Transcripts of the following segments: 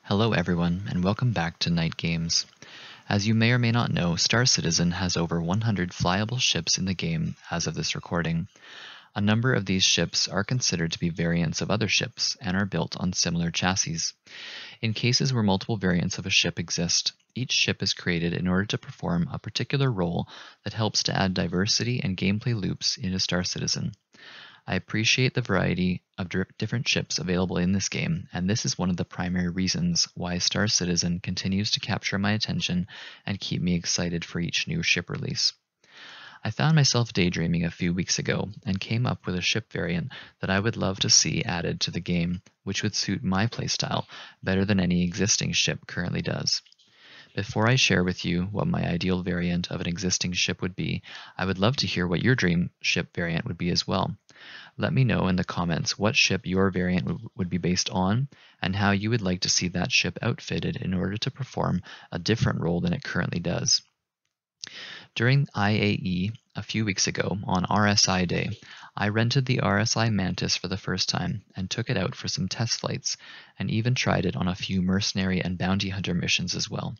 Hello everyone, and welcome back to Night Games. As you may or may not know, Star Citizen has over 100 flyable ships in the game as of this recording. A number of these ships are considered to be variants of other ships and are built on similar chassis. In cases where multiple variants of a ship exist, each ship is created in order to perform a particular role that helps to add diversity and gameplay loops into Star Citizen. I appreciate the variety of different ships available in this game, and this is one of the primary reasons why Star Citizen continues to capture my attention and keep me excited for each new ship release. I found myself daydreaming a few weeks ago and came up with a ship variant that I would love to see added to the game, which would suit my playstyle better than any existing ship currently does. Before I share with you what my ideal variant of an existing ship would be, I would love to hear what your dream ship variant would be as well. Let me know in the comments what ship your variant would be based on and how you would like to see that ship outfitted in order to perform a different role than it currently does. During IAE a few weeks ago on RSI Day, I rented the RSI Mantis for the first time and took it out for some test flights and even tried it on a few mercenary and bounty hunter missions as well.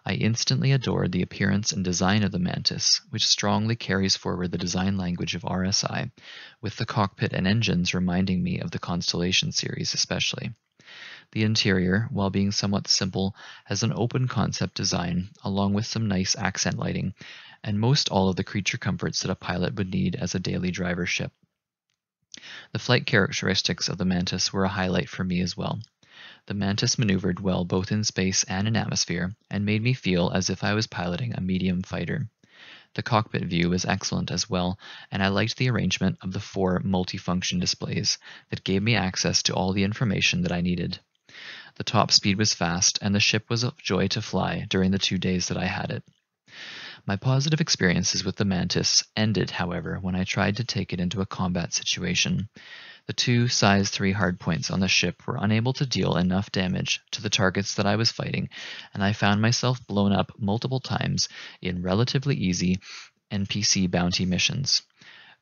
I instantly adored the appearance and design of the Mantis, which strongly carries forward the design language of RSI, with the cockpit and engines reminding me of the Constellation series especially. The interior, while being somewhat simple, has an open concept design, along with some nice accent lighting, and most all of the creature comforts that a pilot would need as a daily driver ship. The flight characteristics of the Mantis were a highlight for me as well. The Mantis maneuvered well both in space and in atmosphere, and made me feel as if I was piloting a medium fighter. The cockpit view was excellent as well, and I liked the arrangement of the 4 multifunction displays that gave me access to all the information that I needed. The top speed was fast, and the ship was a joy to fly during the 2 days that I had it. My positive experiences with the Mantis ended, however, when I tried to take it into a combat situation. The 2 size 3 hardpoints on the ship were unable to deal enough damage to the targets that I was fighting, and I found myself blown up multiple times in relatively easy NPC bounty missions.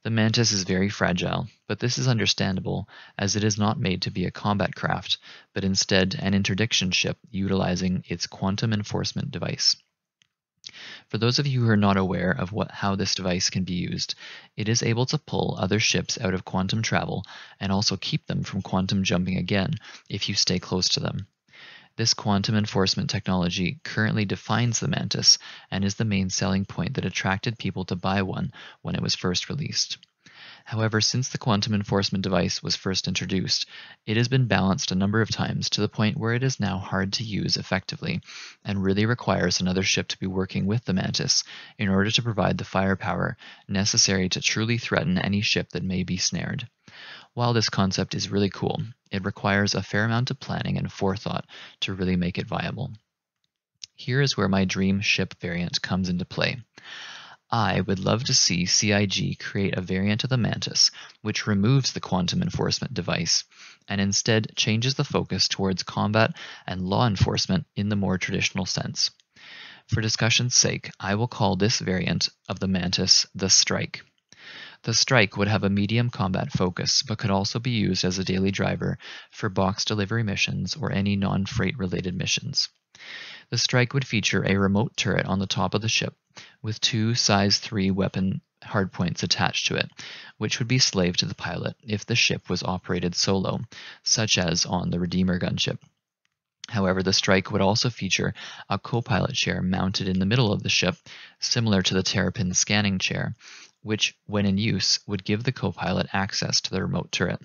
The Mantis is very fragile, but this is understandable as it is not made to be a combat craft, but instead an interdiction ship utilizing its quantum enforcement device. For those of you who are not aware of how this device can be used, it is able to pull other ships out of quantum travel and also keep them from quantum jumping again if you stay close to them. This quantum enforcement technology currently defines the Mantis and is the main selling point that attracted people to buy one when it was first released. However, since the quantum enforcement device was first introduced, it has been balanced a number of times to the point where it is now hard to use effectively and really requires another ship to be working with the Mantis in order to provide the firepower necessary to truly threaten any ship that may be snared. While this concept is really cool, it requires a fair amount of planning and forethought to really make it viable. Here is where my dream ship variant comes into play. I would love to see CIG create a variant of the Mantis which removes the quantum enforcement device and instead changes the focus towards combat and law enforcement in the more traditional sense. For discussion's sake, I will call this variant of the Mantis the Strike. The Strike would have a medium combat focus, but could also be used as a daily driver for box delivery missions or any non-freight related missions. The Strike would feature a remote turret on the top of the ship, with 2 size 3 weapon hardpoints attached to it, which would be slave to the pilot if the ship was operated solo, such as on the Redeemer gunship. However, the Strike would also feature a co-pilot chair mounted in the middle of the ship, similar to the Terrapin scanning chair, which, when in use, would give the co-pilot access to the remote turret.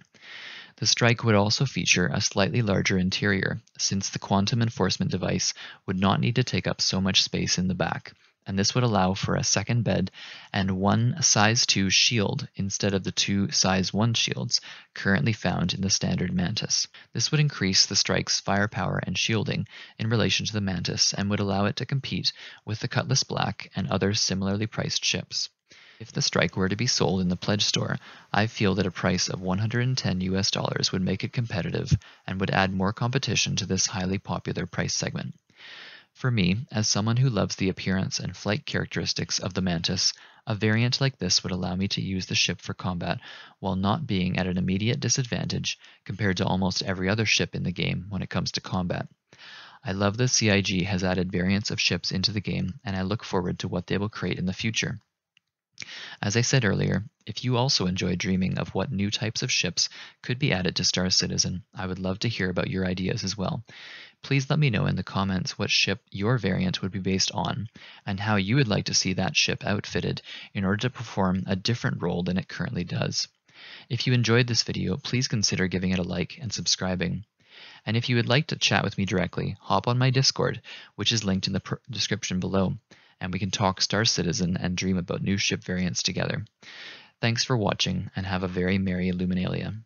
The Strike would also feature a slightly larger interior, since the quantum enforcement device would not need to take up so much space in the back, and this would allow for a second bed and 1 size 2 shield instead of the 2 size 1 shields currently found in the standard Mantis. This would increase the Strike's firepower and shielding in relation to the Mantis and would allow it to compete with the Cutlass Black and other similarly priced ships. If the Strike were to be sold in the pledge store, I feel that a price of $110 would make it competitive and would add more competition to this highly popular price segment. For me, as someone who loves the appearance and flight characteristics of the Mantis, a variant like this would allow me to use the ship for combat while not being at an immediate disadvantage compared to almost every other ship in the game when it comes to combat. I love that CIG has added variants of ships into the game, and I look forward to what they will create in the future. As I said earlier, if you also enjoy dreaming of what new types of ships could be added to Star Citizen, I would love to hear about your ideas as well. Please let me know in the comments what ship your variant would be based on, and how you would like to see that ship outfitted in order to perform a different role than it currently does. If you enjoyed this video, please consider giving it a like and subscribing. And if you would like to chat with me directly, hop on my Discord, which is linked in the description below, and we can talk Star Citizen and dream about new ship variants together. Thanks for watching, and have a very merry Luminalia.